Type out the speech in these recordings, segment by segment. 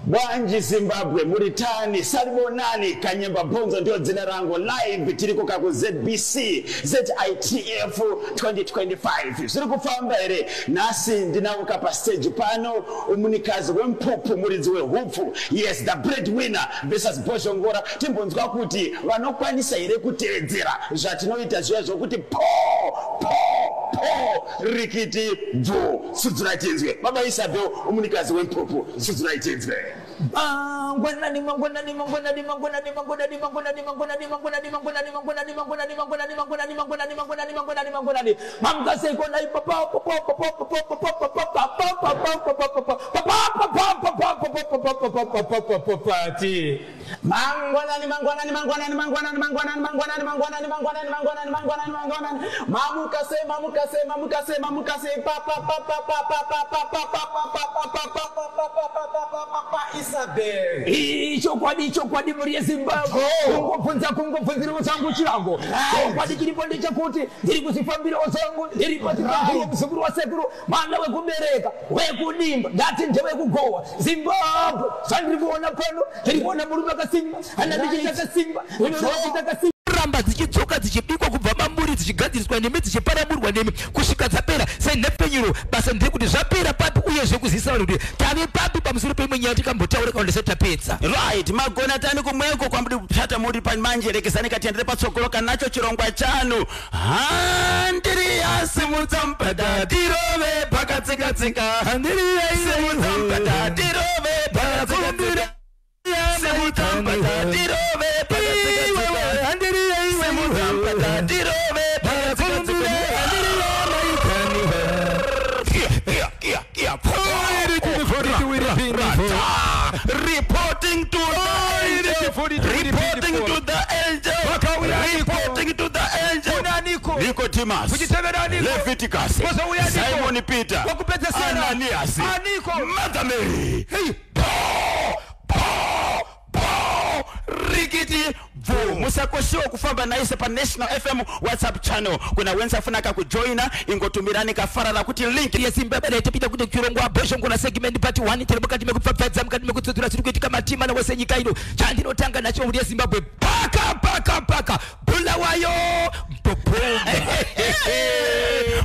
Bwanji Zimbabwe, Muritani, Salmonani, Kanyemba Bonzo ndio dzina rangu live tiriko ku ZBC, ZITF 2025. Ziri kufamba ere nasi ndinauka pa stage pano umunikazi wempupu muridzi wehupfu. Yes, the breadwinner versus Boshongora. Timbonzwa kuti vanokwanisa ire kutedzera zvatinoita zviya zvokuti po rikiti bvu sudzura tinzwe. Baba Isabel umunikazi wempupu sudzura tinzwe. Isabel. Icho kwadi muri Zimbabwe. Kungofunzira musangu chirango. Kwadi chiripo ndechakuti ndiri kuzifambira osangu ndiri patikati muzukuru wa sekuru mwana wekubereka wekudimba ndati ndewe kugowa Zimbabwe. Sandiri kuona pano ndiri kuona murume akasimba anadichita kasimba ramba dzichidzoka dzichibikwa kubva mamburi dzichigadziriswa nemi dzichiparamurwa nemi kusvika dzapera senhepfenyuro basa ndiri kuti zvapera papi uyezve kuzisa vanhu kuti tave papi pamusoro peimwe nyaya tikambotaura kana ndisatapedza right magona tani kumweko kwambiri kupyata muri pamanje rekezani katiendere patsogolo kanacho chirongwa chanu handiri yasimudza mbada dirove pakatsika handiri yasimudza mbada dirove pakatsika simudza mbada dirove pakatsika handiri yasimudza mbada dirove pakatsika reporting to the angel Nicodemus Leviticus Simon Peter Ananias Mother Mary Rigidi musakoshiwa kufamba naise pa National FM WhatsApp channel kuna wenza funaka kujoina ingotumirani kafarala kuti link ya Zimbabwe itapita kuti kirongwa bosho ngona segment part 1 telemukati mekupfapfadza mukati mekutsodzera siri kuitika matima na wese nyika ino chandinotanga nacho muri Zimbabwe paka Bulawayo mpopo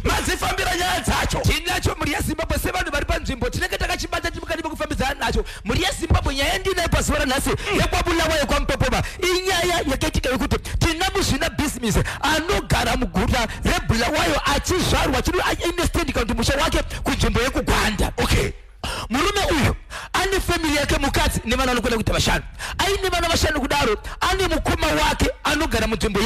mazifambira nyaya dzacho tinacho muri Zimbabwe sevanhu vari panzvimbo tinenge takachibata timukati mekufambidzana nacho muri Zimbabwe nyaya ndinayo pazuva ranhasi yakwa Bulawayo kwa mpopoma inyaya yakaitika yokuti tina muzvina business anogara muguta reBulawayo achizvarwa chiri aine stand kuti musha wake kunzvimbo yekugwanda. Okay, murume uyu ane family yake mukadzi nevana vanokwenda kuita vashanu aine vana vashanu kudaro ane mukoma wake anogara munzvimbo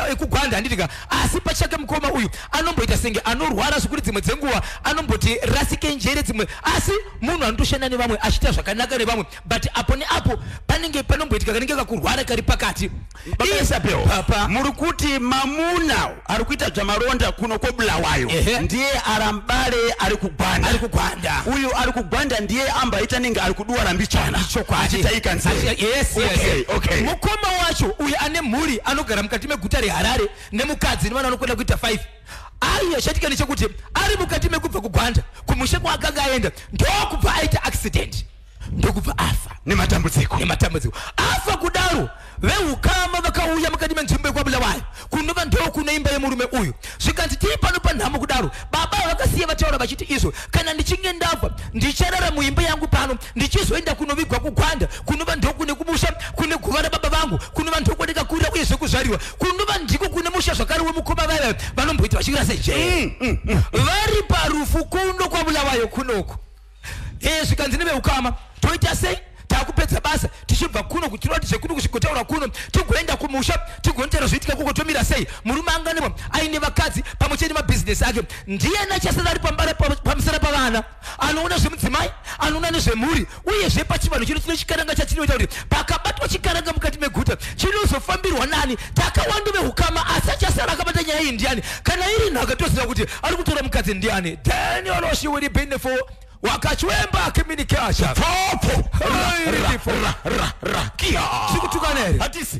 yekugwanda handitika asi pachake mukoma uyu anomboita senge anorwara zvekuti dzimwe dzenguva anomboti rasike njere dzimwe asi munhu anotoshanda nevamwe achiita zvakanaka nevamwe but apo neapo panenge panomboitika kanenge kakurwara kari pakati. Baba Isabel muri kuti mamuna ari kuita zvamaronda kuno kweBulawayo ndiye arambare ari kugwanda uyu ari kugwanda ndiye ambaita ninge ari kuduwara mbichana achitaika nzee. Yes. Okay. Mukoma wacho uyu ane mhuri anogara mukati meguta reHarare nemukadzi nevana vanokwenda kuita 5 aiya chatika nechekuti ari mukati mekubva kugwanda kumusha kwaakanga aenda ndokubva aita accident ndokubva afa nematambudziko afa kudaro vehukama vakauya mukati menzvimbo yekwaBulawayo kunova ndo kuno imba yemurume uyu zvikanzi tiri pano panhamo kudaro baba vakasiya vataura vachiti izvo kana ndichinge ndafa ndicharara muimba yangu pano ndichizoenda kunovigwa kugwanda kunova ndo kune kumusha kune guva rababa vangu kunova ndo kwandikakurira uye zvekuzvariwa kunova ndiko kune musha zvakare wemukoma vaya vanomboita vachikira sejee vari parufu kuno kwaBulawayo kunoko zvikanzi nevehukama toita sei takupedza basa tichibva kuno kutirwa tichekuno kusvikotaura kuno tigoenda kumusha tigonotera zviitika kuko tomira sei murume anganeva aine vakadzi pamwe chete mabhizinesi ake ndiye nachasara ari pambara pamusara pavana anoona zvemudzimai anoona nezvemhuri uyezve pachivanhu chino chino chikaranga chatinoita kuti pakabatwa chikaranga mukati meguta chinozofambirwa nani takawanda vehukama asi achasara akabata nyaya iyi ndiani kana iri nhaka toziva kuti ari kutora mukadzi ndiani Daniel Oshiwiri Benefo wakachwemba communication popo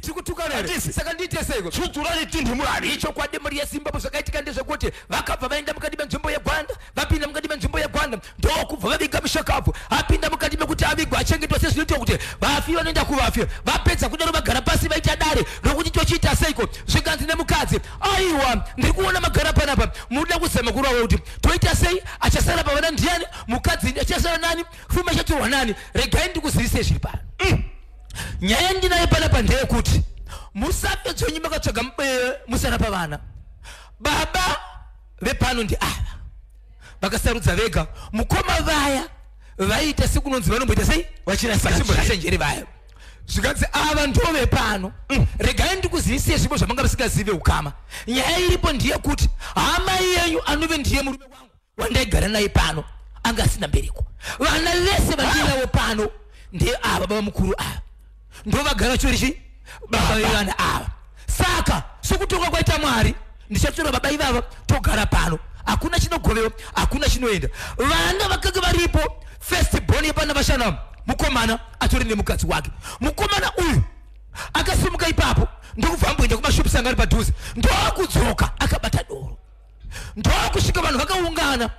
tikutukanere saka ndite seko chuturani tindimurani icho kwade muri Zimbabwe zvakaitika ndezvekuti vakabva vaenda mukati menzvimbo yegwanda vapinda mukati menzvimbo yegwanda ndokubva vaviga mushakapu apinda mukati mekuti avigwa achengetwa zvose zvinoita kuti vafi vanoenda kuvafi vapedza kudaro vagara pasi vaita dare rokuti tochiita seiko zvikanzi nemukadzi aiwa ndiri kuona magara panapa muda kuzama kurwawe kuti toita sei achasara pavana ndiani mukadzi achasara nani pfuma ichatorwa nani regai ndikuzivise zviri pano nyaya ndinayo panapa ndeyekuti musafe dzonyi makatsvaga musana pavana baba vepano ndi ava vakasarudza vega mukoma vaya vaita sekunonzi vanomboita sei vachirasenjeri vaya zvikanzi ava ndove pano regai ndikuzivise zvipo zvamanga vasingazive ukama nyaya iripo ndiye kuti hama yenyu anove ndiye murume wangu wandaigara naye pano anga asina mbereko vana vese vandinawo pano ndiye ava baba mukuru ava ndo vagara chorichi baba vevana ava saka sokutonga kwaita Mwari ndichatora baba ivava togara pano hakuna chinogovewa hakuna chinoenda vana vakanga varipo first born yepana vashana mukomana atori nemukadzi wake mukomana uyu akasimuka ipapo ndokubva amboenda kumashopisanga ari padhuze ndokudzoka akabata doro ndokusvika vanhu vakaungana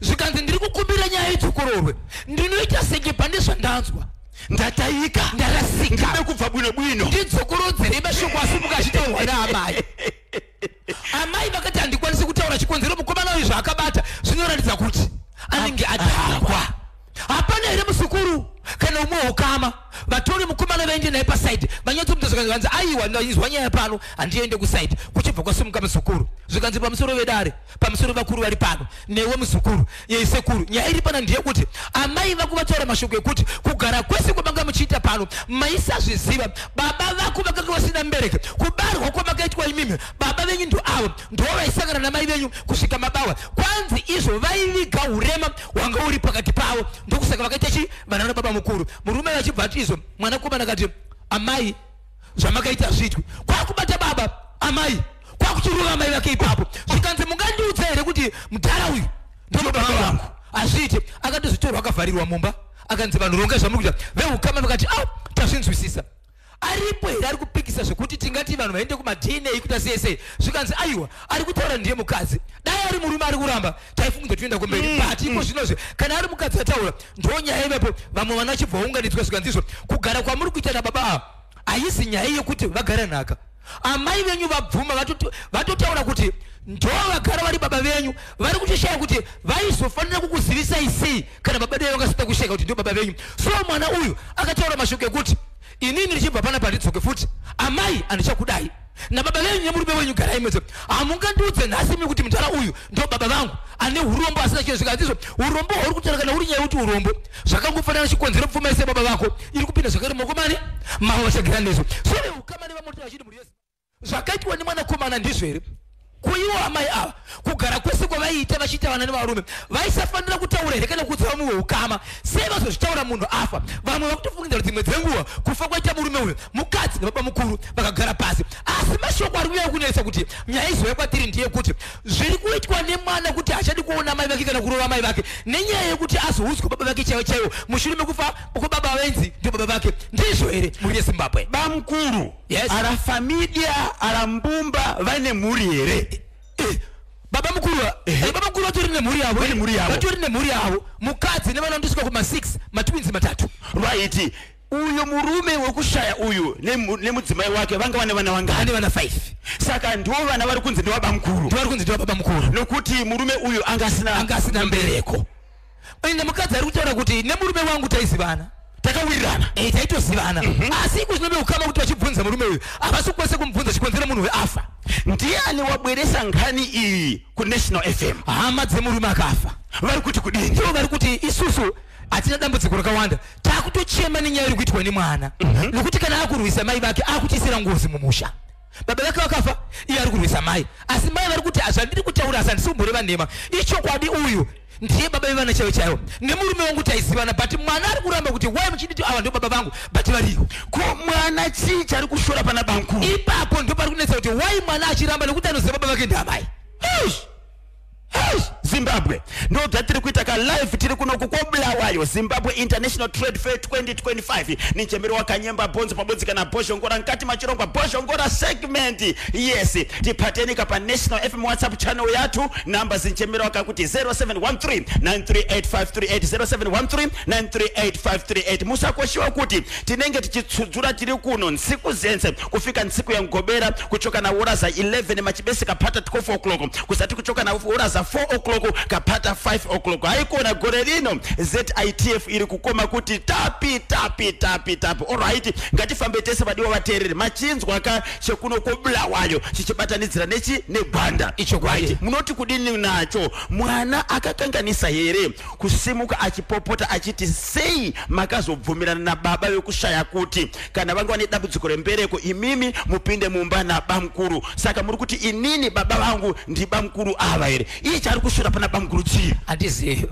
zvikanzi ndiri kukumbira nyaya idzokororwe ndinoita senge pane zvandanzwa ndataika ndarasika ndine kubva bwino ndidzokorodzere mashoko asimuka achitaurwa naamai amai vakati handikwanisi kutaura chikonzero mukomana uyu zvaakabata zvinoratidza kuti anenge adhakwa hapana here musukuru kana umwe ukama vatori mukomana vaende naye pasaidi vanyatsomudza aiwa ndazwa nyaya pano handiende kusaidi kuchibva kwasimuka musukuru zvikanzi pamusoro vedare pamusoro vakuru vari pano newe musukuru yeisekuru nyaya iri pana ndiye kuti amai vakuvataura mashoko ekuti kugara kwese kwamanga muchiita pano maisazviziva baba vako vakanga vasina mbereke kubarwa kwamakaitwa imimi baba venyu ndo avo ndo vaisangana namai venyu kusvika mabawa kwanzi izvo vaiviga urema wanga uri pakati pavo ndokusaka vakaita chi vana na baba mukuru murume vachibva izvo mwana komana kati amai zvamakaita zvitwi kwakubata baba amai kwakuchiruva amai vake ipapo zvikanzi mungandiudza here kuti mudhara uyu ndo baba vangu azviti akatozvitorwa akavharirwa mumba akanzi vanhu ronga zvamukuita veukama vakati tazvinzwisisa aripo here ari kupikisa zvekuti tingati vanhu vaende kumadna kuti asiyesei zvikanzi aiwa ari kutaura ndiye mukadzi dai ari murume ari kuramba taifunga toenda kumberi but iko zvinozve kana ari mukadzi ataura ndo nyaya ivapo vamwe vana vachibva vaunganidzwa zvikanzizvo kugara kwamuri kuita nababa haisi nyaya yekuti vagara nhaka amai venyu vabvuma vatotaura kuti ndo vagara vari baba venyu vari kuchishaya kuti vaizofanira kukuzivisai sei kana baba venyu vangasita kusheka kuti ndo baba venyu so mwana uyu akataura mashoko ekuti inini ndichibva panapa ndidzoke futi amai andichakudai nababa venyu nemurume wenyu garai mwedzi hamungandiudze nhasi mi kuti mudhara uyu ndo baba vangu ane urombo asina chinhu zvikanzizvo urombo hwauri kutaura kana uri nyaya yekuti urombo zvakangofanana chikonzero pfuma yese baba vako iri kupinda zvakare mukomani mavo vachagara nezvo so veukamani vamota vachiti muri yese zvakaitwa nemwanakomana ndizvo here kuiwo amai ava kugara kwese kwavaiita vachiita vana nevarume vaisafanira kutaura here kana kuudza vamwe ukama sei vazozvitaura munhu afa vamwe vakutofungidzira kuti dzimwe dzenguva kufa kwaita murume uyu mukadzi nebaba mukuru vakagara pasi asi mashoko ari kunyanya kunetsa kuti nyaya izouya kwatiri ndiye kuti zviri kuitwa nemwana kuti hachadi kuona amai vake kana kurova amai vake nenyaya yekuti azoudzwa baba vake chaivo chaivo mushure mekufa kwababa venzi ndio baba vake ndizvo here muri yezimbabwe bamukuru ara familia ara mbumba vane mhuri here baba mukuru vatori nemhuri yavo vatori nemhuri yavo mukadzi nevana ndosvika kuma6 matwinzi 3 right uyu murume wekushaya uyu nemudzimai wake vanga vane vana vangani vana 5 saka ndo vana vari kunzi ndevababa mukuru nokuti murume uyu anga asina mbereko ine mukadzi ari kutaura kuti nemurume wangu taizivana takawirirana taitozivana asi iko zvinobe ukama kuti vachibvunza murume uyu havasi kukwanisa kumubvunza chikonzero munhu weafa ndiani wabweresa nkhani iyi kunational FM hama dzemurume akafa vari kuti kudini ndivo vari kuti isusu hatina dambudziko rakawanda takutochema nenyaya iri kuitwa nemwana nokuti kana akurwisa mai vake akutisira ngozi mumusha baba vake vakafa iye ari kurwisa mai asi mai vari kuti zvandiri kutaura asi handisi kumboreva nhema ichokwadi uyu ndiye baba vevana chaivo chaivo nemurume wangu taizivana but mwana ari kuramba kuti wai muchiditi ava ndio baba vangu but variyo ko mwana chii chari kushora pana bamukuru ipapo ndo pari kunetsa kuti wai mwana achiramba nekuti anoziva baba vake ndamai Zimbabwe ndo datiri kuita ka live tiri kuno kukobulawayo Zimbabwe International Trade Fair 2025 ni chembero wa Kanyemba Bonzo pabodzi kana Boshongora nkati machirongwa Boshongora segment. Yes, tipateni kapa National FM WhatsApp channel yatu namba zinchembero wakakuti 0713938538 0713938538. Musa koshiwa kuti tinenge tichitsudzura tiri kuno nsiku zense kufika nsiku ya Ngobera kuchoka na ora za 11 machibesi kapata 12 o'clock kusati kuchoka na ora za 4 o'clock kapata 5 o'clock. Haikona gore lino ZITF iri kukoma kuti tapi. Alright, ngatifambe tese vadiwa vaterere machinzwa ka chekuno kobulawayo chichibatanidzira nechi nebanda icho right. Munoti kudini nacho mwana akakanganisa here kusimuka achipopota achiti sei makazobvumirana na baba wekushaya kuti kana vangu vane dambudziko rembereko imimi mupinde mumba na bamkuru saka muri kuti inini baba vangu ndi bamkuru ava here ichi ari kushura pana bamkuru chii andiziyo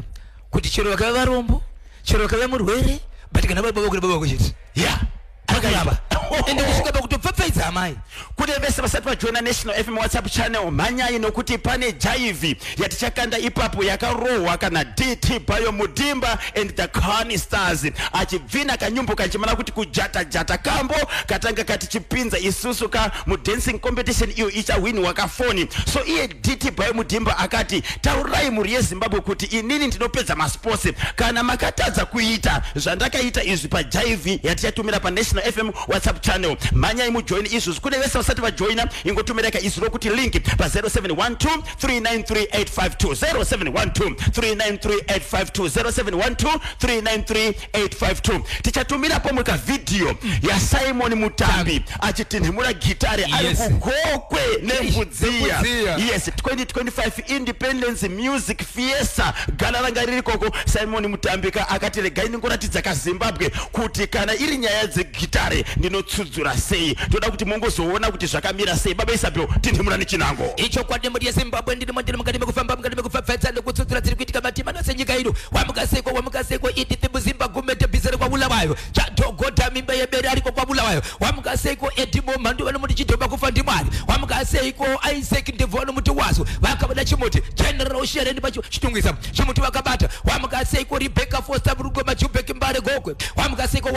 kuti chero vakava varombo chero vakava murwere but kana baba kuchiti yeah akalaba ende kusvika pakutopfapfaidza amai kuti vese vasati vajoina National FM WhatsApp channel manyai nokuti pane jaivi yatichakanda ipapo yakarohwa kana DT Bayo Mudimba and the Kani Stars achibvina kanyumbo kachimana kuti kujata kambo katanga kati chipinza isusu ka mu dancing competition iyo ichawini wakafoni. So iye DT Bayo Mudimba akati taurai muri yeZimbabwe kuti inini ndinopedza masports kana makatadza kuita zvandakaita izvi pa jaivi yatichatumira pa National FM WhatsApp channel manyai mujoin issues kune vese vasati vajoina ingotumira ka isuro kuti link pa 0712393852 0712393852 tichatumira pomwe ka video ya Simon Mutambi achitinhimura gitare ari kugokwe nembudziya. Yes, 2025 Independence Music Fiesta gala ranga riri koko. Simon Mutambi akati regai ningoratidza ka Zimbabwe kuti kana iri nyaya dzegitare ndinotsudzura sei toda kuti mongozoona kuti zvakamira sei. Baba Isabel tinhimura nechinango icho kwadi muri yeZimbabwe ndiri mukati mekufamba mukati mekufafadza nekutsudzura dziri kuitika matima nose nyika ino wamukaseko iditi muzimba gumete bizere kwa Bulawayo chadhogota mimba yebere ariko kwa Bulawayo wamukaseko edimo mhandu vanomuti chidhomba kufa ndimwari wamukaseko Isaac ndevano muti wazo vakabata chimuti General Oshere pacho chitungisa chimuti vakabata wamukaseko Rebecca Foster Brugo Majubek Mbare Gokwe wamukaseko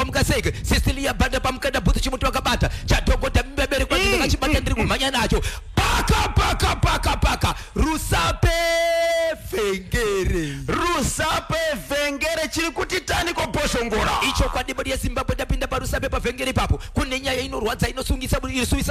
Cecilia Banda pamukanda buthu chimuti vakabata chadhogota mimba yebere kwa ndinga chibata ndiri kumhanya nacho paka Rusape Vengere chiri kuti tani kwa Boshongora icho kwadi muri yeZimbabwe ndapinda paRusape paVengere papo kune nyaya inorwadza inosungisa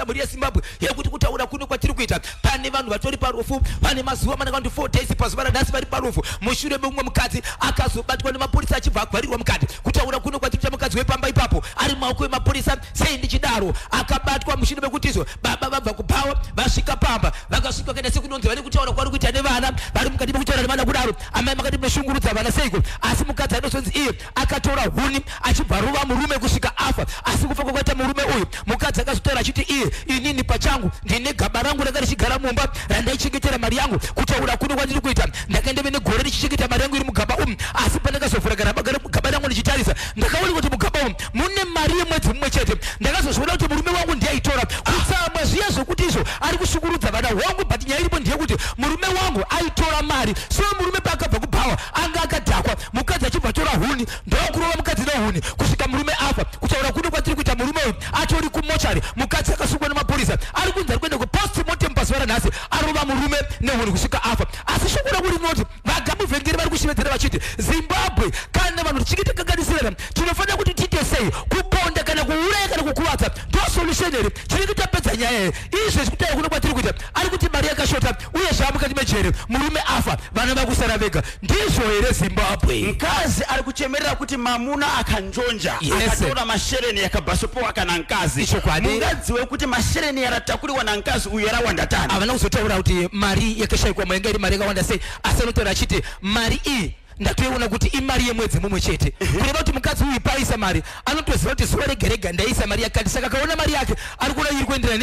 muri yeZimbabwe yekuti kutaura kuno kwatiri kuita pane vanhu vatori parufu pane mazuva mana kandi 4 days pazuva ranhasi vari parufu mushure memumwe mukadzi akazobatwa nemapurisa achibva agwarirwa mukati kutaura kuno kwatiri mukadzi wepamba ipapo ari maoko emapurisa sei ndichidaro akabatwa mushure mekutizo baba vabva kupawa vasvika pamba vakasvika kaenda sekunonzi vane kutaura kwari kuita nevana vari mukati mekutaura nevana kudaro amai makati meshungurudza vana seiko asi mukadzi anosonzi iye akatora huni achibva ruva murume kusvika afa asi kufa kwakaita murume uyu mukadzi akazotaura achiti iye inini pachangu ndine gaba rangu ranga richigara mumba randaichengetera mari yangu kutaura kuno kwandiri kuita ndakaenda mene gore richichengeta mari yangu iri mugaba asi pandakazovhura gaba rangu ndichitarisa ndakaona kuti mugaba mune mari yemwedzi mumwe chete ndakazozviona kuti murume wangu ndiaitora kutsamwa zviya zvokuti izvo ari kushungurudza vana wangu but nyaya iripo ndeyekuti murume wangu aitora mari so murume paakabva kupawa anga akadhakwa mukadzi achibva tora huni ndokurova mukadzi nehuni kusvika murume afa kutaura kuno kwatiri kuita murume uyu atori kumochari mukadzi akasungwa nemapurisa ari kunzi ari kuenda kupostmortem pazuva ranhasi arova murume nehuni kusvika afa asi shoko rangu rinoti vagamuVengere vari kushevedzera vachiti Zimbabwe kana vanhu tichitikaganisirana tinofanira kuti tiite sei kuponda kana kuuraya kana kukuvadza ndosolution here tiri kutapedza nyaya here izvezvi kutaura kuno kwatiri kuita ari kuti mari yakashota uye zvaamukati mejere murume afa vana vakusara vega ndizvo here Zimbabwe. Mkazi ari kuchemerera kuti mamuna akanjonja akatora mashereni yakabhasopowa kana mkazi mungadziwe kuti mashereni yaratakuriwa namkazi uyu yarawanda tani havana kuzotaura kuti mari yakashayikwa maenga iri mari yakawanda sei asi anotaura achiti mari iyi ndatoiona kuti imari yemwedzi mumwe chete kureva kuti mukadzi uyu paisa mari anotoziva kuti zuva rega ndaisa mari yakati saka akaona mari yake ari kuona iri kuendera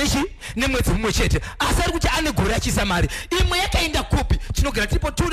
nemwedzi mumwe chete asi ari kuti ane gore achiisa mari imwe yakaenda kupi tinogara tiripo tu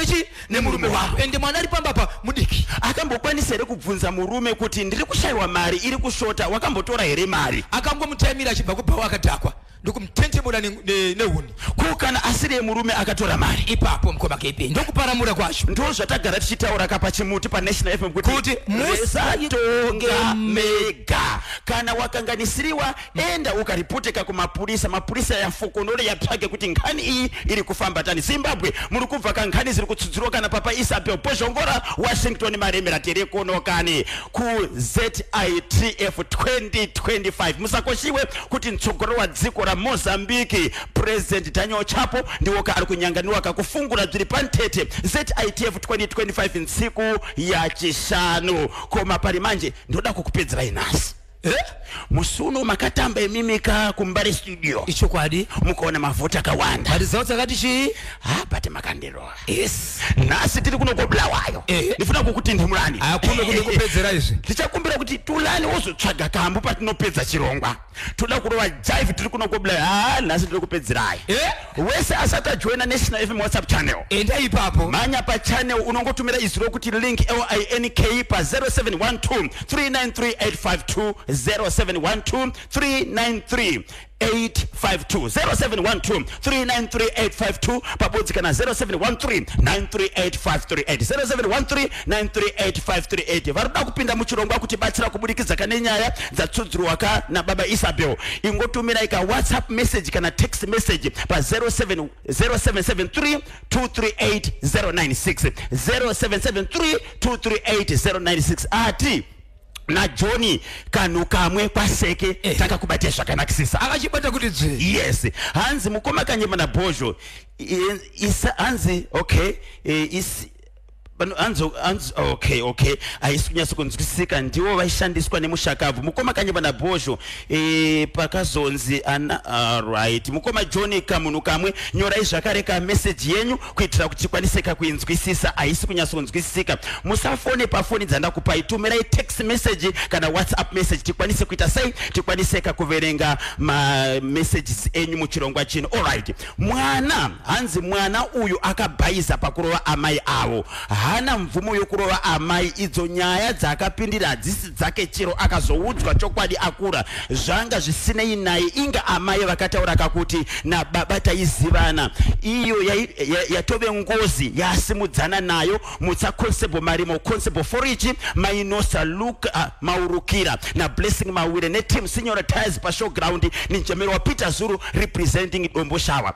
nemurume wangu ende mwana ari pambapa mudiki akambokwanisa here kubvunza murume kuti ndiri kushayiwa mari iri kushota wakambotora here mari akangomutaimira achibva kubva akadhakwa ndikumtentemula neuni kukana asiri murume akatora mari ipapo mkoma kepe ndokuparamura kwacho ndozvo tagara tichitaura kapa chimuti pa National FM kuti musatonga mega kana wakanganisiriwa enda ukaripoteka kumapurisa mapurisa yafokonore yatsvage kuti nkhani iyi iri kufamba tani Zimbabwe muri kubva kankhani ziri kutsudzurwa kana papa Isabel Bozhongora Washington maremera terekonokani ku ZITF 2025 musakoshiwe kuti mtsogoro wa dziko ra Mozambique President Daniel Chapo ndiwo ari kunyanganiwa kakufungura zviri pantete ZITF 2025 ntsiku ya chishanu koma pari manje ndoda kukupedzera inasi musuno makatamba emimika kumbare studio icho kwadi mukaona mavhota akawanda bali zautsa kati chi bati makandero yes nasi tiri kuno kobulawayo ndifuna kukuti ndimulani akume kuno kupedzera izvi tichakumbira kuti tulani wozotsvaga kambu patinopedza chirongwa toda kurova jive tiri kuno kobula nasi tiri kupedzerayo wese asati joina National FM WhatsApp channel enda ipapo manya pa channel unongotumira iziro kuti link LINK pa 0712 393852 0712 393 852 0712 393 pabodzi kana 0713 938538 0713 938538 varida kupinda muchirongwa kuti batsira kubudikidza kane nyaya dzatsudzurwa na baba Isabel ingotumira ika WhatsApp message kana text message pa 0773 238 096 0773 238 096 ati na Johnny kanu kamwe kwaseke takakubatia zvakanakisisa akachibata kuti dze yes hanzi mukoma kanyema na Bozho hanzi okay anzo okay aisukunyasa kunzwisika ndiwo vaishandiswa nemushakavu mukoma kanyema na Bozho pakazonzi right mukoma Johnny kamunhu kamwe nyorai zvakare ka message yenyu kuitira kuti kwaniseka kuinzwisisa aisukunyasa kunzwisika musafone pafoni dzandakupai tumirai text message kana WhatsApp message tikwanise kuita sei tikwaniseka kuverenga ma messages enyu muchirongwa chino alright hanzi mwana uyu akabhaiza pakurova amai avo hana mvumo yokurova amai idzo nyaya dzakapindira hadzisi dzake chiro akazoudzwa chokwadi akura zvanga zvisinei naye inga amai vakataura kakuti na baba taizivana iyo yatove ngozi yasimudzana nayo mutsa Constable Marimo Constable Forichi Mainosa Luka Maurukira na Blessing Mawire ne team Senior Tires pa showground ni Njemero wa Peter Zuru representing Dombo Shawa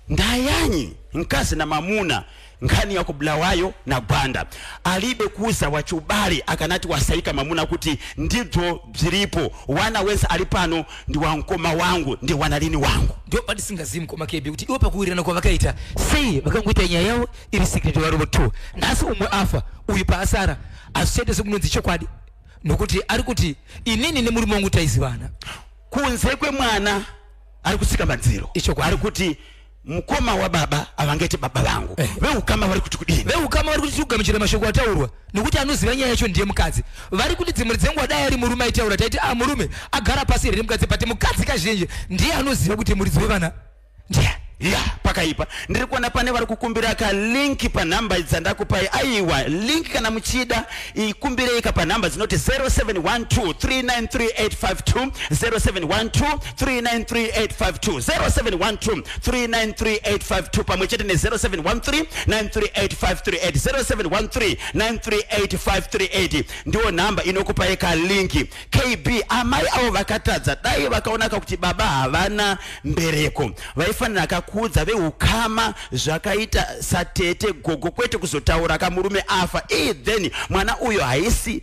ndayanyi nkazi na mamuna nkhani ya kubulawayo na Gwanda alibe kuza wachubali akanati wasaika mamuna kuti ndidzo bziripo wana wenza alipano ndi wankoma wangu ndi wanalini wangu ndio padi singazimu koma kebe kuti iwo pakuwirana kwa vakaita sei vakanguita nyaya yawo iri secret wa robo 2 nasi umwe afa uyu pa asara asete sekunonzi chokwadi nokuti ari kuti inini ne muri mongu taizivana kunze kwe mwana ari kusika madziro icho kwa ari kuti mukoma wa baba avangete baba vangu veukama vari kuti kudini veukama vari kuti tikugamuchira mashoko ataurwa nokuti anoziva nyaya yacho ndiye mukadzi vari kuti dzimwe dzenguva dai ari murume aitaura taiti murume agara pasi here mukadzi pati mukadzi kazhinji ndiye anoziva kuti muridzi wevana ndiye pakaipa ndiri kuona pane vari kukumbira ka link pa namba dzandakupai aiwa link kana muchida ikumbirei ka pa namba dzinoti 0712 393852 0712 393852 0712 393852 pamwe chete ne 0713 938538 0713 938538 ndiwo namba inokupai ka link KB amai avo vakatadza dai vakaonaka kuti baba havana mbereko vaifanira kudza veukama zvakaita satete gogo kwete kuzotaura kamurume afa then mwana uyo haisi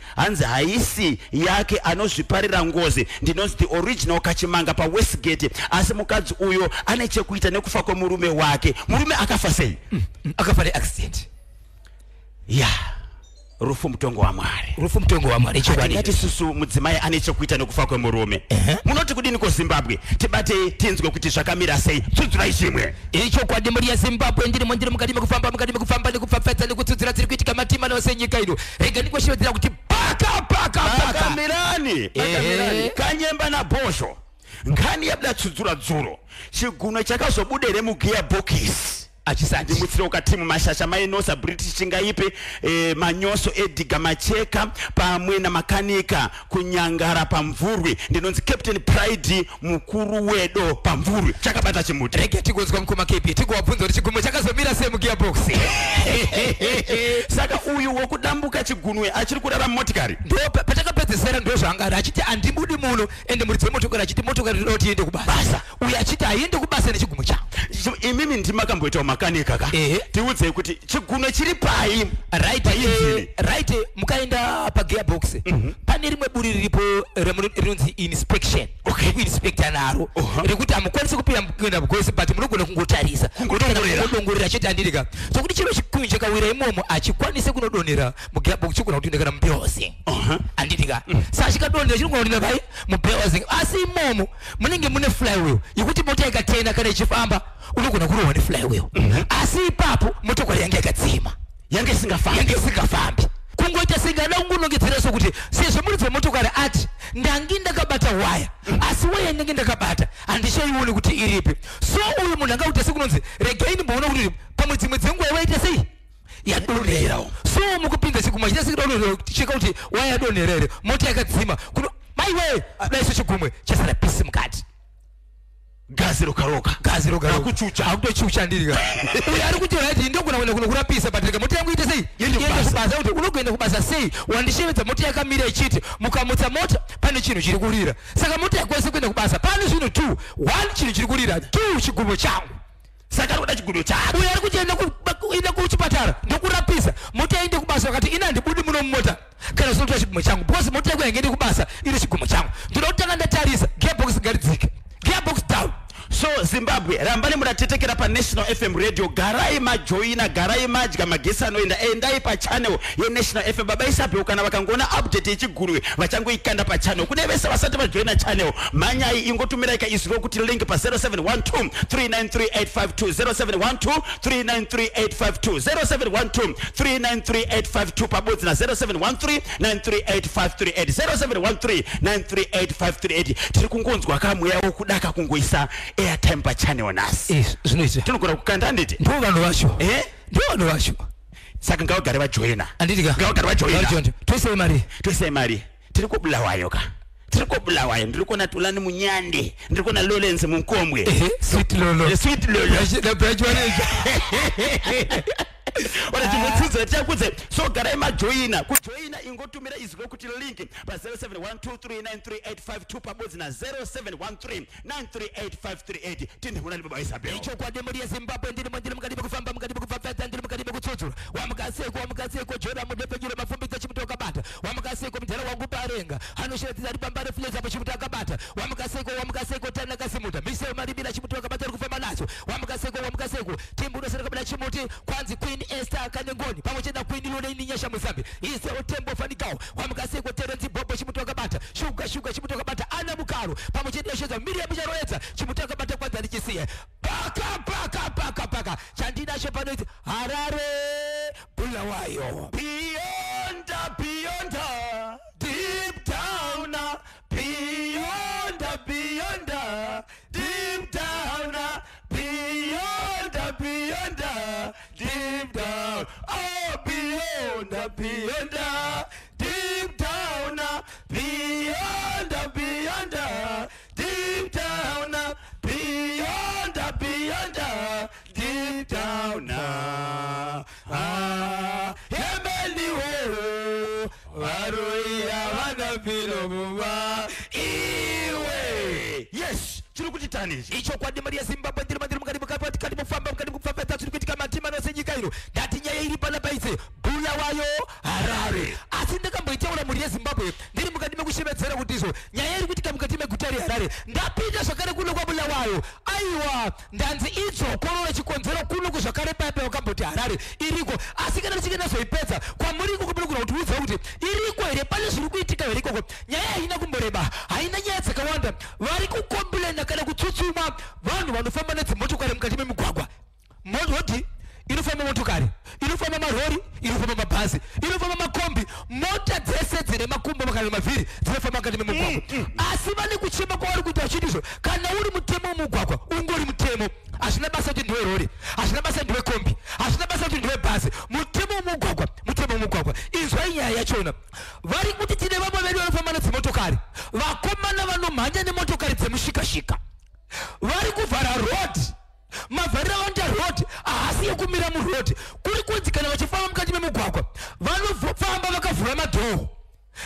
yake anozviparira ngozi ndinonzi the original kachimanga pa Westgate asi mukadzi uyo ane chekuita nekufa kwemurume wake murume akafa sei akafa neaccident rufu mutongo wa Mwari ngati susu mudzimai ane chekuita nekufa kwemurume munoti kudini ko Zimbabwe tibate tinzwe kuti zvakamira sei tsudzura chimwe icho kwadi muri ya Zimbabwe ndiri mukati mekufamba nekupfapfadza nekutsudzira dziri kuitika matima nose nyika ino rega ndikoshiwedzera kuti paka mirani Kanyemba na Bozho nkhani yabuda tsudzura dzuro chiguno chakazobudere mugear box achisati ndimutsiro katimu mashasha mainosa British chingaipe manyoso Edgar Macheka pamwe na makanika kunyangara pamvurwi ndinonzi Captain Pride mukuru wedo pamvurwi chakabata chimuti rege tikozwa mkoma KP tikowabvunza kuti chigumo chakazomira semu gearbox saka uyu wokudambuka chigunwe achiri kurara motikari ndo patakapedzesera ndo zvangari achiti andibudi muno ende muridzi motokari achiti motokari ndo tiende kubasa uyu achiti aende kubasa nechigumo changu imimi ndimakamboitawo makanika ka tiudzei kuti chigunwe chiri pai right mukaenda pagearbox pane rimwe buri riripo rinonzi inspection inspector naro rekuti amukwanisi kupinda kuenda kugosi but munogona kungotarisa kudongorera chete andirika sokuti chiro chikuru chakawira imomo achikwanise kunodonera mugearbox chikona kuti ndekana mubeozi andirika saka chikadonera chinogonera pai mubeozi asi imomo munenge mune flywheel yekuti mota ikatena kana ichifamba unogona kurohwa ne flywheel asi ipapo motokari yange yakadzima yange isingafambi kungoita singada ungunongedzera sokuti sezvo muri dzemotokari ati ndangi ndakabata waya asi waya ndenge ndakabata handishaione kuti iripi so uyu munhu angauta sekunonzi regaini mboona kuti pamwe dzimwe dzenguva waita sei yadonera so mukupinda chigumwe chita cheka kuti waya yadonerere mota yakadzima kuno maiwe daiso chigumwe chasara pisi mukati gazi rokaroka akuchucha akutochucha ndirika uyu ari kuti right ndogona kuenda kurapisa but rega mota yangu ite sei yende kubasa kuti unogoenda kubasa sei wandishevedza mota yakamira ichiti mukamutsa mota pane chinhu chiri kurira saka mota yakwese kuenda kubasa pane zvinhu 2 1 chinhu chiri kurira 2 chigumo changu saka ari kuda chigumo chake uyu ari kuti enda kuchipatara ndokurapisa mota yaende kubasa wakati ina handibudi muno mumota kana zinotora chigumo changu because mota yako yange ende kubasa iri chigumo changu ndoda kutanga ndatarisa gearbox ngaridzike gearbox down so Zimbabwe rambani muratetekera pa National FM radio garai majoina garai madya magesi anoenda endai pa channel ye National FM baba isape kana vakangona update yechigurwe vachangoikanda pa channel kune vese vasati vajoina channel manyai ingotumira ika izwo kuti link pa 0712 393852 0712 393852 pabodzi na 0713 938538 0713 tiri kungonzwa kamwe yawo kudaka kungoisa airtime pa channel nasi zvinoita tinogona kukanda nditi ndo vanhu vacho saka ngavagare vajoina anditika ngavagare vajoina toisei mari tiri kubulawayo ka tiri kubulawayo ndiri kuona Tulani Munyande ndiri kuona Lawrence Munkombwe sweet lolo Wala timutsudza tiakudze so garai majoina kujoina ingotumira izwo kuti link pa 0712393852 pabodzi na 0713938538 tinde kuna baba Isabel icho kwa demori ya Zimbabwe ndiri mukati kufamba mukati kutsotsora wamukaseko jora mudepe jura mafumbi tachimutoka bata wamukaseko mjara wangu parenga anoshiratidza ari pambare fleza po chimutoka bata wamukaseko tana kasimuta mise maribira chimutoka bata kufamba nacho wamukaseko timbu nosarika bala chimuti kwanzi Queen Esther Kanengoni pamwe chenda Queen Lone ininyasha muzambi ise otembo fanikao wamukaseko Terence Bobo chimutoka bata shuga chimutoka bata ana mukaro pamwe chenda yasheza Miriam Jaroetsa chimutoka bata kwanza ndichisiye paka chandinasho panoiti Harare Bulawayo beyond deep down beyond deep down beyond deep down oh beyond deep down beyond deep down beyond deep down Emeliwe waruya wanapilo muwa iwe yes chiri kuti tani icho kwa demari ya Zimbabwe ndiri mukati mufamba tiri kuitika matima nosenyika ino ndati nyaya iri pana paise Bulawayo Harare asi ndakamboitaura muri yeZimbabwe ndiri mukati mekushemedzera kuti izvo nyaya iri kuitika mukati meguta reHarare ndapinda zvakare kuno kwa Bulawayo aiwa ndanzi idzo korora chikonzero kuno kuzvakare paipa wakamboti Harare iriko asi kana tichike nazoipedza kwamuriko kunokuno kutiudza kuti iriko here pane zviri kuitika here ikoko nyaya haina kumboreba haina nyaya dzakawanda vari kukombilenda kana kutsutsuma vanhu vanofamba nedzimotokari mukati memigwagwa moti inofamba motokari inofamba marori inofamba mabhazi inofamba makombi mota dzese dzine makumbo kana mavhiri dzinofamba mukati memugwagwa asi vane kuchema kwavari kuita vachiti izvo kana uri mutemo womugwagwa ungori mutemo Ashina basa kuti ndiwe lori. Ashina basa ndiwe kombi. Ashina basa kuti ndiwe basi. Mutemo mugwagwa. Izwa inyaya yachona. Vari kuti tine vamwe vedu vanofamba nedzimotokari. Vakomana vanomhanya nemotokari dzemushikashika. Vari kuvhara road. Mavharira vanoita road haasi yekumira muroad. Kuri kunzi kana vachifamba mukati memugwagwa vanofamba vakavhura madhoo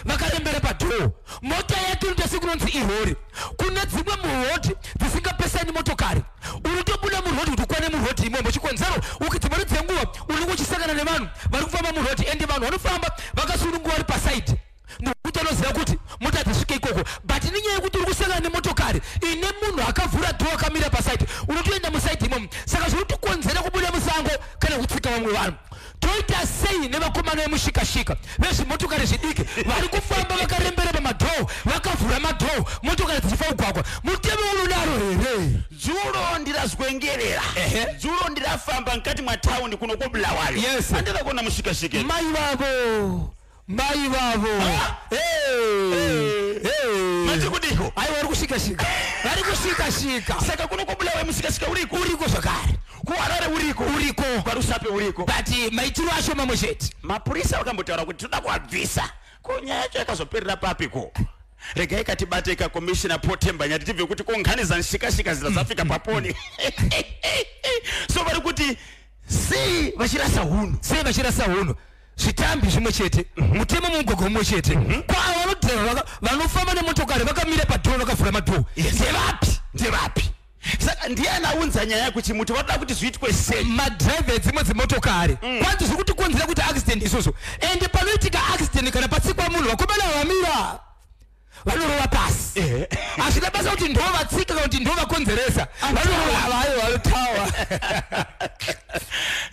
vakarembera padhoo. Mota yake inoita sekunonzi irori. Kuna dzimwe muroad dzisingapesani motokari. Unotobuda muroad kuti ukwane muroad imomo chikonzero ukidzimwe dzenguva uri kuchisangana nevanhu vari kufamba muroad ende vanhu vanofamba vakasununguva vari paside. Nokuti anoziva kuti mota dzisvike ikoko. But nenyaya yekuti uri kusangana nemotokari ine munhu akavhura dhoo akamira paside unotoenda musaidi imomo. Saka zvinotikonzera kubuda musango kana kutsika vamwe vanhu. Toita sei nevakomana vemushikashika vezvimotokari zvidiki vari kufamba vakarembera pamadhoo vakavhura madhoo motokari dzichifa kugwagwa. Mutemo unodaro here? Dzulo ndirazwengerera. Dzulo ndirafamba mukati mwa town kuno kwa Bulawayo. Yes. Andira kuona mushikashika. Mai vavo. Manje kudiko. Ai vari kushikashika. Saka kuno kwa Bulawayo mushikashika uriko zvakare. Ku Harare uriko. Parusape uriko. But maitiro acho mamwe chete. Mapurisa vakambotaura kuti toda kuabvisa. Kunyaya yacho yakazoperera papiko. Regai katibate ka commissioner Potemba nyati tibve kuti konganiza nshikashika zila zafika paponi. So vari kuti sei vachirasa hunhu. Zvitambi zvimwe chete. Mutemo mugwagwa mumwe chete. Kwavo vanodheva vanofamba nemotokari vakamira padhoo vakavhura madhoo. Ndevapi? Saka ndiani aunza nyaya kuti muti vanoda kuti zviitwe sei? Madhiraivha dzimwe dzimotokari. Kwanzi zviri kutikonzera kuti accident isusu. Ende panoitika accident kana patsikwa munhu vakomana vamira vanorova pasi. Hazvina basa kuti ndo vatsika kana kuti ndo vakonzeresa. Vanotawa.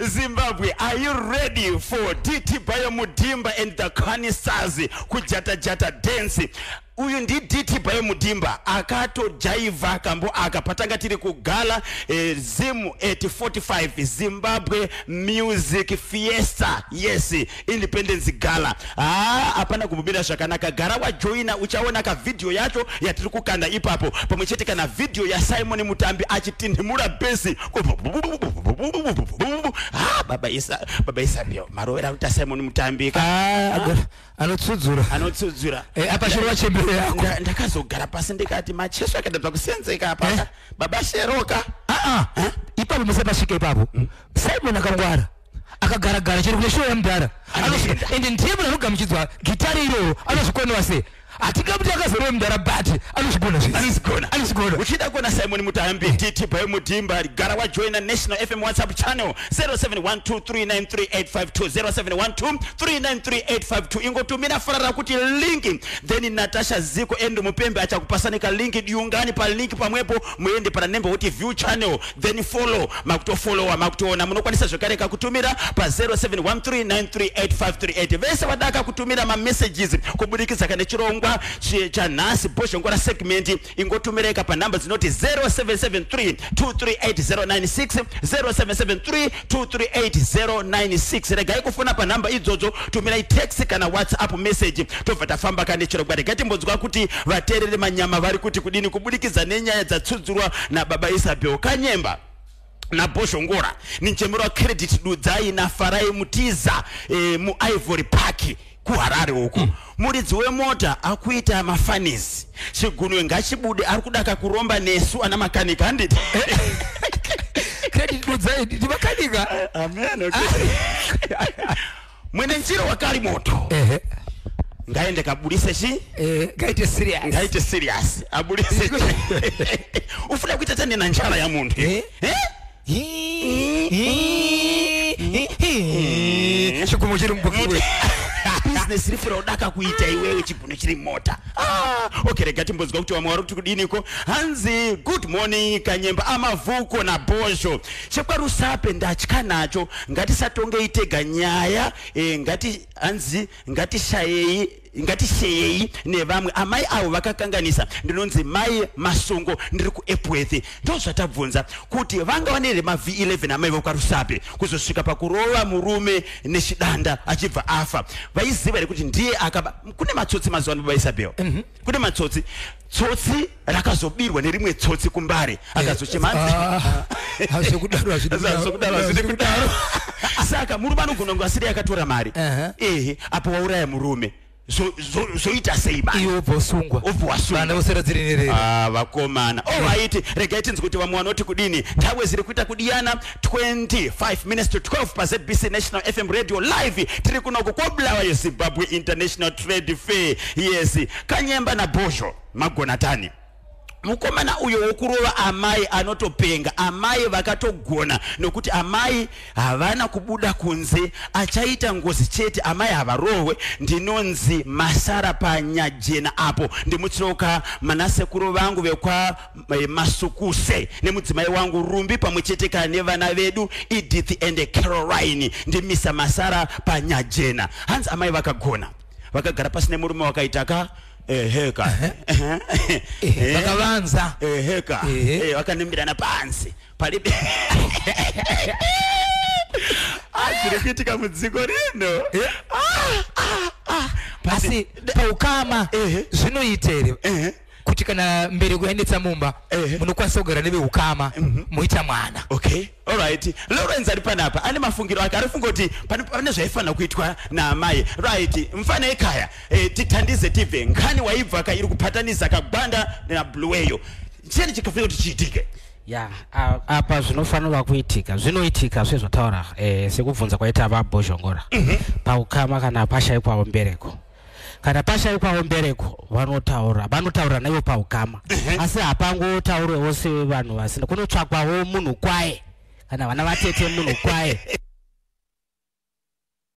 Zimbabwe, are you ready for DT Bayo Mudimba and the Canistas kujata dance? Uyu ndi DT Bayo Mudimba akato jaiva kambo akapatanga tiri kugala Zim 845 Zimbabwe Music Fiesta. Yes, Independence Gala. Apana kububira zvakanaka. Gara wa joina uchaona ka video yacho yatiri kukanda ipapo. Pamwechete kana video ya Simon Mutambi achitindimura besi. Baba Isa bio marovera kuti Simon Mutambi anotsudzura. Apa shiro wachembere yako. Ndakazogara pasi ndikati macheso akadabva kusenzeka apa. Baba Sheroka. Ipapo musapashike ipapo. Simon akangwara. Akagara chiri kune show yamudhara. Ende ndiyebo anogamuchidzwa gitari iro anozvikona sei. Atikabuti akazorwa mudhara but anozvikona. Uchida kuona Simon Mutambi DT Bayo Mudimba gara wa join National FM WhatsApp channel 0712393852 0712393852 ingotumira farara kuti link then Natasha Ziko endo Mupembe achakupasanika link diungani pa link pamwepo muende para nembo kuti view channel then follow makutoona munokwanisa zvakare kutumira pa 0713938538 vese vadaka kutumira ma messages kubudikidza kana chirongwa cha nasi posho ngora segment ingotumireka pa number zinoti 0773238096 0773238096 regai kufuna pa number idzodzo tumira text kana WhatsApp message tobva tafamba kana chirongwa regati mbodzwa kuti vaterere manyama vari kuti kudini kubudikidza nenyaya dzatsudzurwa na baba Isabel Kanyemba na Bosho Ngora ni nchemero credit dudzai na Farai Mutiza mu Ivory Park ku Harare uko. Muridzi wemota akuita mafanisi. Chigunwe ngachibude ari kudaka kuromba nesu ana makanika nditi. Credit dudzai ndi makanika. Amen. Mwene njiro wakali moto. Ngaende kabulise chi? Ngaite serious. Abulise chi. Ufuna kuita tani na njala ya muntu. Chukumujiri mbukiwe. Business rifura udaka kuita iwewe chibuno chiri mota. Okay, regati mbozwa kuti wamwari kuti kudiniko. Hanzi, good morning Kanyemba amavuko na Bosho. Chekwa rusape ndachika nacho ngati satonge itega nyaya ngati hanzi ngati shayei ngati sheyei nevamwe amai avo vakakanganisa ndinonzi mai Masungo ndiri ku Epworth ndo zvatabvunza kuti vanga vanere ma V11 amai vokarusape kuzosvika pakurova murume nechidanda achibva afa vaiziva kuti ndiye akaba kune matsotsi mazuva ano baba Isabel kune matsotsi tsotsi rakazobirwa nerimwe tsotsi kumbare akazochemanzi hazvikudaro saka murume anogona kunge asiri akatora mari apo wauraya murume zoita sei bani iwo bosungwa vana voseradzirinerera vakomana alright regai tinzi kuti vamwe vanoti kudini nthawi ziri kuita kudiyana 25 minutes to 12 pa ZBC National FM radio live tiri kunoko kwabulawa yeZimbabwe International Trade Fair yes Kanyemba na Bosho Magonatani mukomana uyo wokurova amai anotopenga amai vakatogona nokuti amai havana kubuda kunze achaita ngozi chete amai havarohwe ndinonzi Masara Panyajena apo ndimutsoka manasekuru vangu vekwa Masukuse nemudzimai wangu Rumbi pamwe chete kana vana vedu Edith and Caroline ndimisa Masara Panyajena hanzi amai vakagona vakagara pasi nemurume wakaitaka heka vakavanza heka vakanimbirana pansi palibe zviri kuitika mudziko rino pasi paukama zvinoitere kuti kana mberi kuendetsa mumba munokwanisa kugara neveukama muita mwana okay alright Lawrence ari panapa ane mafungiro ake ari funga kuti pane zvaifanira kuitwa naamai right mfana ekaya titandize tibve nkhani waibva iri kupataniza kagwanda nablueyo cheni chikafanira kuti chiitike ya apa zvinofanirwa kuitika zvinoitika sezvataura sekubvunza kwaita vaBoshongora paukama kana pashayikwawo mbereko kana pashayikwawo mbereko vanotaura naivo paukama asi hapangotaurwewo sevanhu vasina kunotsvakwawo munhu kwaye kana vana vatete munhu kwaye